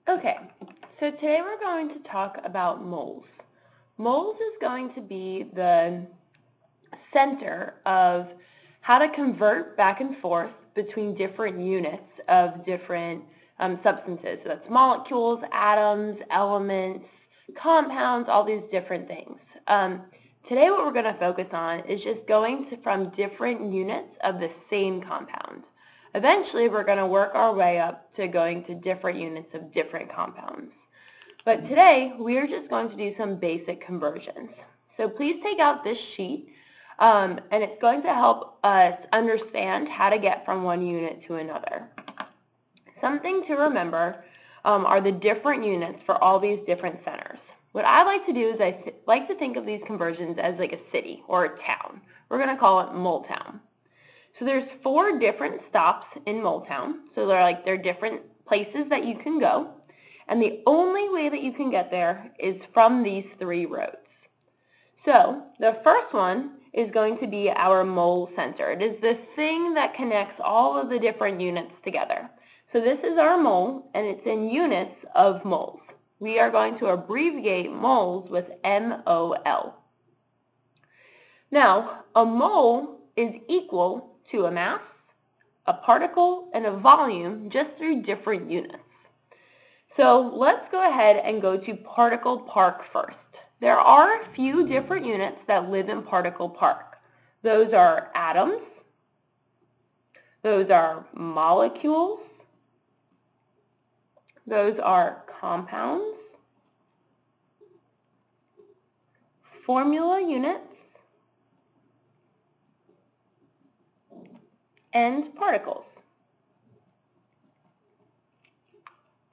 Okay, so today we're going to talk about moles. Moles is going to be the center of how to convert back and forth between different units of different substances. So that's molecules, atoms, elements, compounds, all these different things. Today what we're going to focus on is just going from different units of the same compound. Eventually we're going to work our way up to going to different units of different compounds. But today we are just going to do some basic conversions. So please take out this sheet and it's going to help us understand how to get from one unit to another. Something to remember are the different units for all these different centers. What I like to do is I like to think of these conversions as like a city or a town. We're going to call it Mole Town. So there's 4 different stops in Mole Town. So they're different places that you can go. And the only way that you can get there is from these 3 roads. So the first one is going to be our mole center. It is the thing that connects all of the different units together. So this is our mole, and it's in units of moles. We are going to abbreviate moles with MOL. Now, a mole is equal to a mass, a particle, and a volume just through different units. So let's go ahead and go to particle park first. There are a few different units that live in particle park. Those are atoms, those are molecules, those are compounds, formula units, and particles.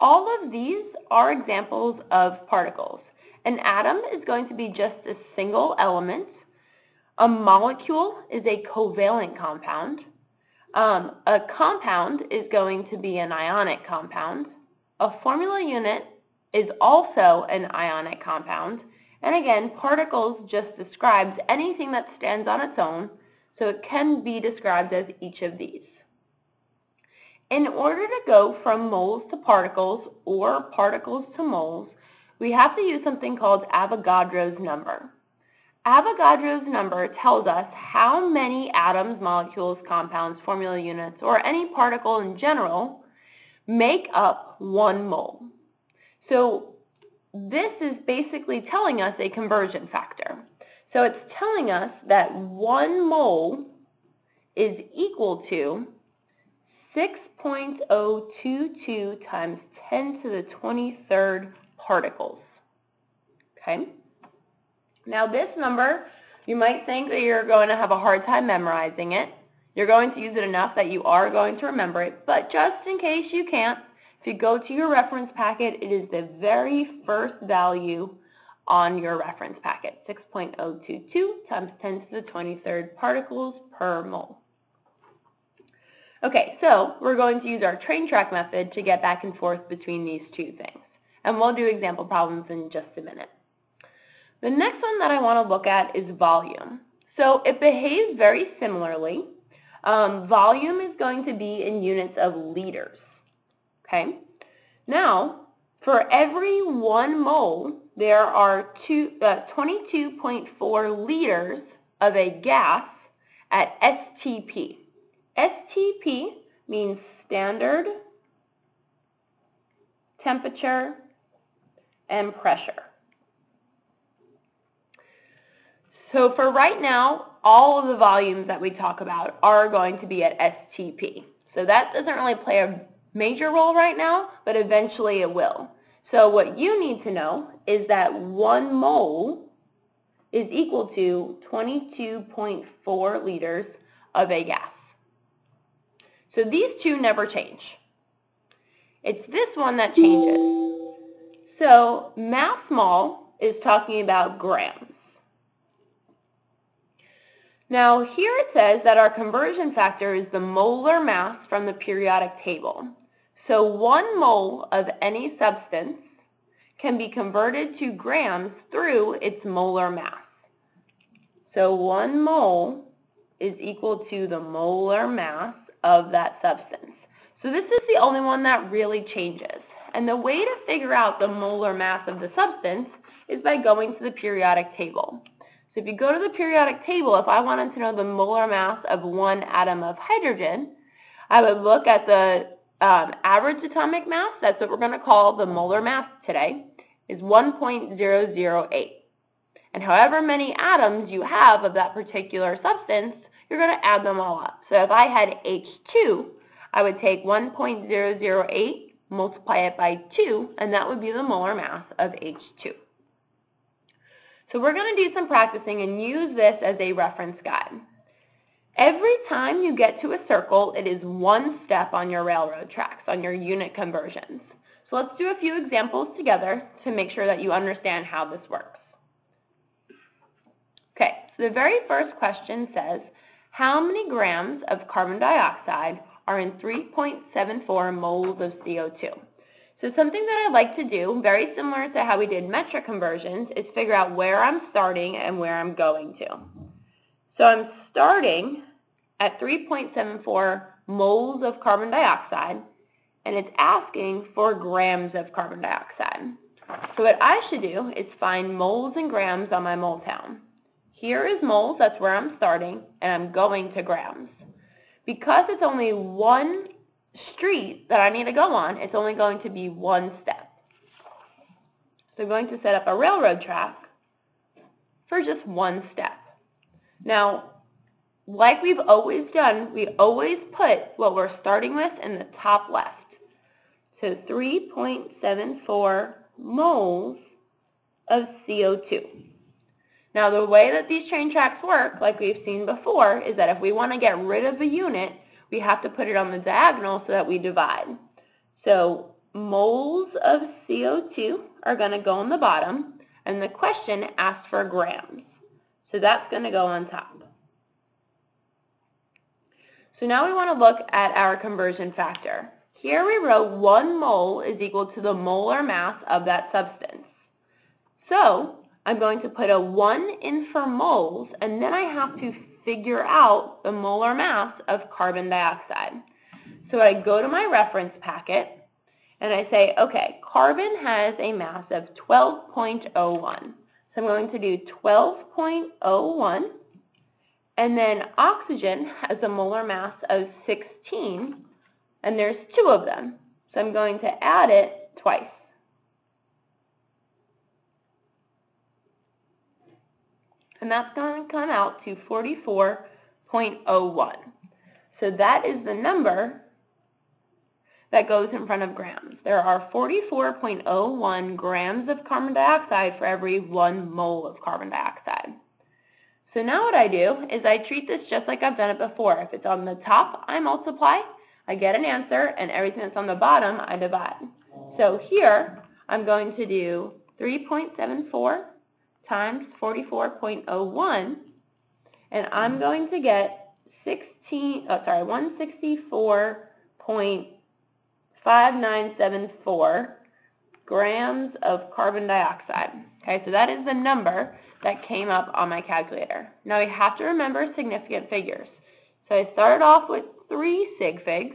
All of these are examples of particles. An atom is going to be just a single element. A molecule is a covalent compound. A compound is going to be an ionic compound. A formula unit is also an ionic compound. And again, particles just describes anything that stands on its own, so it can be described as each of these. In order to go from moles to particles or particles to moles, we have to use something called Avogadro's number. Avogadro's number tells us how many atoms, molecules, compounds, formula units, or any particle in general make up 1 mole. So this is basically telling us a conversion factor. So it's telling us that 1 mole is equal to 6.022 times 10 to the 23rd particles. Okay? Now this number, you might think that you're going to have a hard time memorizing it. You're going to use it enough that you are going to remember it, but just in case you can't, if you go to your reference packet, it is the very first value on your reference packet, 6.022 times 10 to the 23rd particles per mole. Okay, so we're going to use our train track method to get back and forth between these 2 things. And we'll do example problems in just a minute. The next one that I want to look at is volume. So it behaves very similarly. Volume is going to be in units of liters. Okay? Now, for every 1 mole, there are 22.4 liters of a gas at STP. STP means standard, temperature, and pressure. So for right now, all of the volumes that we talk about are going to be at STP. So that doesn't really play a major role right now, but eventually it will. So what you need to know is that 1 mole is equal to 22.4 liters of a gas. So these 2 never change. It's this one that changes. So mass mole is talking about grams. Now here it says that our conversion factor is the molar mass from the periodic table. So 1 mole of any substance can be converted to grams through its molar mass. So 1 mole is equal to the molar mass of that substance. So this is the only one that really changes. And the way to figure out the molar mass of the substance is by going to the periodic table. So if you go to the periodic table, if I wanted to know the molar mass of one atom of hydrogen, I would look at the average atomic mass, that's what we're going to call the molar mass today, is 1.008. And however many atoms you have of that particular substance, you're going to add them all up. So if I had H2, I would take 1.008, multiply it by 2, and that would be the molar mass of H2. So we're going to do some practicing and use this as a reference guide. Every time you get to a circle, it is one step on your railroad tracks, on your unit conversions. So let's do a few examples together to make sure that you understand how this works. Okay, so the very first question says, how many grams of carbon dioxide are in 3.74 moles of CO2? So something that I like to do, very similar to how we did metric conversions, is figure out where I'm starting and where I'm going to. So I'm starting at 3.74 moles of carbon dioxide, and it's asking for grams of carbon dioxide. So what I should do is find moles and grams on my mole town. Here is moles, that's where I'm starting, and I'm going to grams. Because it's only one street that I need to go on, it's only going to be one step. So I'm going to set up a railroad track for just one step. Now, like we've always done, we always put what we're starting with in the top left. So 3.74 moles of CO2. Now, the way that these train tracks work, like we've seen before, is that if we want to get rid of a unit, we have to put it on the diagonal so that we divide. So moles of CO2 are going to go on the bottom, and the question asks for grams. So that's going to go on top. So now we want to look at our conversion factor. Here we wrote 1 mole is equal to the molar mass of that substance. So I'm going to put a 1 in for moles, and then I have to figure out the molar mass of carbon dioxide. So I go to my reference packet, and I say, okay, carbon has a mass of 12.01. So I'm going to do 12.01, and then oxygen has a molar mass of 16, and there's 2 of them. So I'm going to add it twice. And that's going to come out to 44.01. So that is the number that goes in front of grams. There are 44.01 grams of carbon dioxide for every 1 mole of carbon dioxide. So now what I do is I treat this just like I've done it before. If it's on the top, I multiply, I get an answer, and everything that's on the bottom, I divide. So here, I'm going to do 3.74 times 44.01, and I'm going to get 164.5974 grams of carbon dioxide. Okay, so that is the number that came up on my calculator. Now we have to remember significant figures. So I started off with 3 sig figs,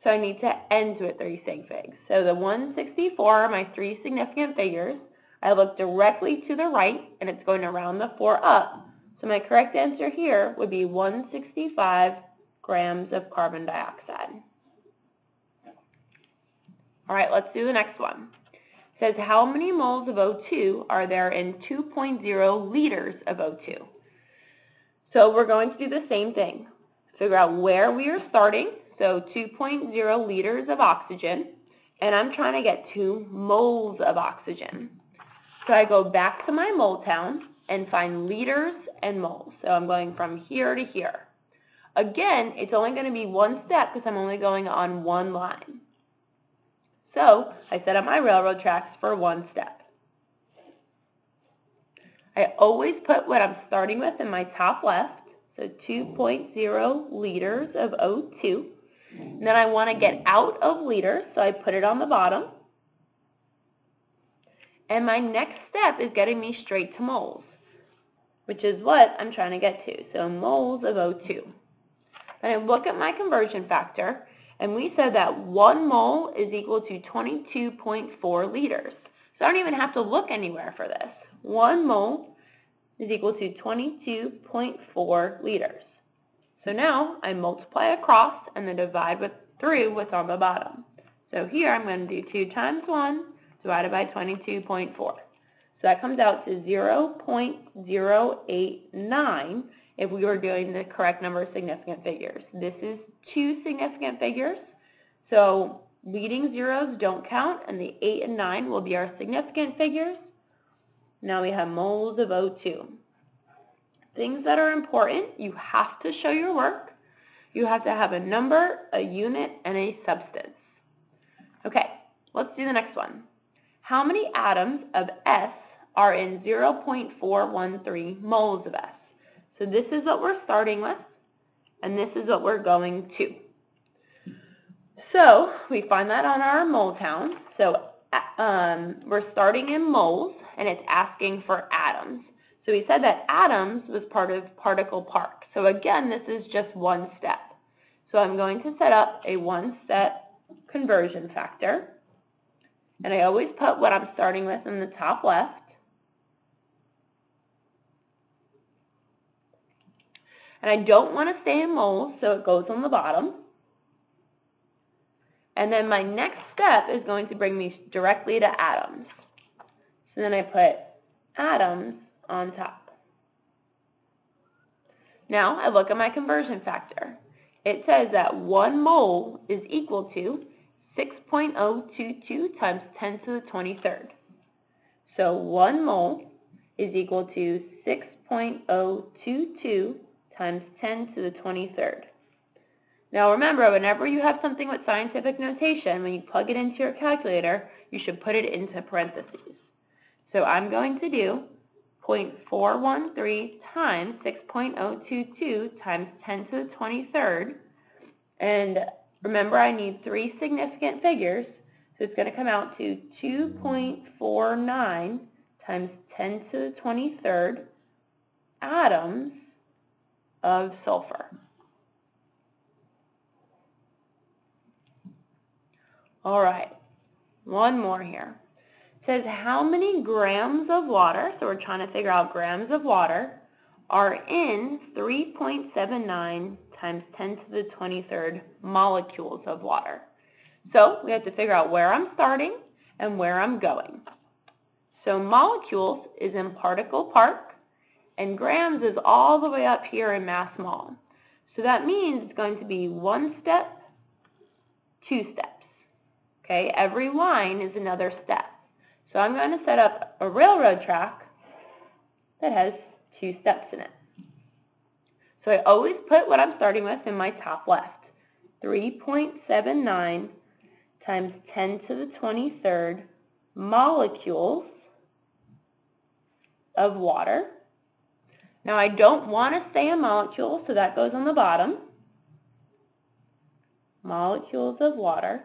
so I need to end with 3 sig figs. So the 164 are my 3 significant figures. I look directly to the right, and it's going to round the 4 up. So my correct answer here would be 165 grams of carbon dioxide. All right, let's do the next one. It says, how many moles of O2 are there in 2.0 liters of O2? So we're going to do the same thing. Figure out where we are starting, so 2.0 liters of oxygen, and I'm trying to get 2 moles of oxygen. So I go back to my mole town and find liters and moles. So I'm going from here to here. Again, it's only going to be one step because I'm only going on one line. So I set up my railroad tracks for one step. I always put what I'm starting with in my top left, so 2.0 liters of O2. And then I want to get out of liters, so I put it on the bottom. And my next step is getting me straight to moles, which is what I'm trying to get to. So moles of O2. Then I look at my conversion factor, And we said that 1 mole is equal to 22.4 liters. So I don't even have to look anywhere for this. 1 mole is equal to 22.4 liters. So now I multiply across and then divide through what's on the bottom. So here I'm going to do 2 times 1 divided by 22.4. So that comes out to 0.089 if we were doing the correct number of significant figures. This is 2 significant figures, so leading zeros don't count, and the 8 and 9 will be our significant figures. Now we have moles of O2. Things that are important, you have to show your work. You have to have a number, a unit, and a substance. Okay, let's do the next one. How many atoms of S are in 0.413 moles of S? So this is what we're starting with, and this is what we're going to. So we find that on our mole town. So we're starting in moles, and it's asking for atoms. So we said that atoms was part of particle park. So again, this is just one step. So I'm going to set up a one-step conversion factor. And I always put what I'm starting with in the top left. And I don't want to stay in moles, so it goes on the bottom. And then my next step is going to bring me directly to atoms. So then I put atoms on top. Now I look at my conversion factor. It says that 1 mole is equal to 6.022 times 10 to the 23rd. So 1 mole is equal to 6.022 times 10 to the 23rd. Now remember, whenever you have something with scientific notation, when you plug it into your calculator, you should put it into parentheses. So I'm going to do 0.413 times 6.022 times 10 to the 23rd. And remember, I need 3 significant figures, so it's going to come out to 2.49 times 10 to the 23rd atoms of sulfur. All right, one more here. It says how many grams of water, so we're trying to figure out grams of water, are in 3.79 times 10 to the 23rd molecules of water. So we have to figure out where I'm starting and where I'm going. So molecules is in particle park, and grams is all the way up here in mass mole. So that means it's going to be 1 step, 2 steps. Okay, every line is another step. So I'm going to set up a railroad track that has 2 steps in it. So I always put what I'm starting with in my top left. 3.79 times 10 to the 23rd molecules of water. Now I don't want to stay in molecules, so that goes on the bottom. Molecules of water.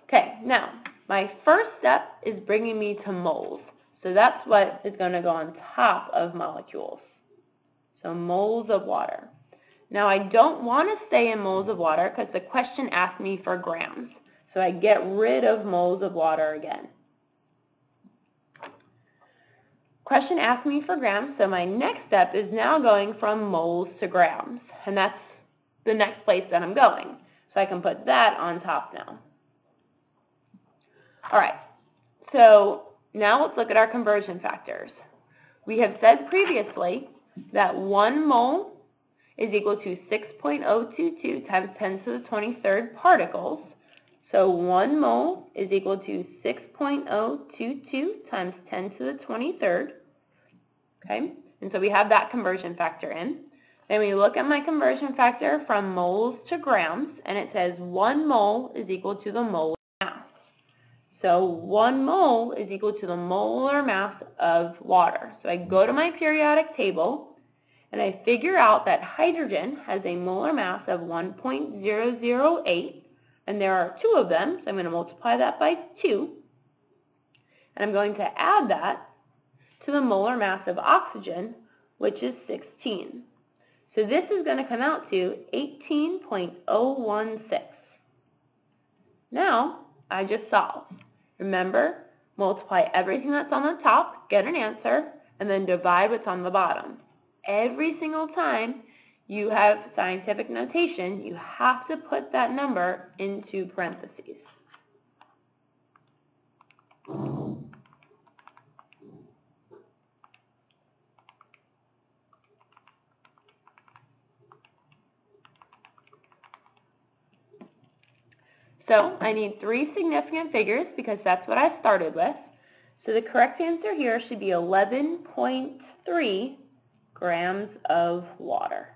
Okay, now my first step is bringing me to moles. So that's what is going to go on top of molecules. So moles of water. Now I don't want to stay in moles of water because the question asked me for grams. So I get rid of moles of water again. Question asked me for grams, so my next step is now going from moles to grams. And that's the next place that I'm going. So I can put that on top now. All right, so now let's look at our conversion factors. We have said previously that 1 mole is equal to 6.022 times 10 to the 23rd particles. So 1 mole is equal to 6.022 times 10 to the 23rd. Okay, and so we have that conversion factor in. Then we look at my conversion factor from moles to grams, and it says 1 mole is equal to the molar mass. So 1 mole is equal to the molar mass of water. So I go to my periodic table, and I figure out that hydrogen has a molar mass of 1.008, and there are 2 of them, so I'm going to multiply that by 2. And I'm going to add that to the molar mass of oxygen, which is 16. So this is going to come out to 18.016. Now, I just solved. Remember, multiply everything that's on the top, get an answer, and then divide what's on the bottom. Every single time you have scientific notation, you have to put that number into parentheses. So I need 3 significant figures because that's what I started with. So the correct answer here should be 11.3 grams of water.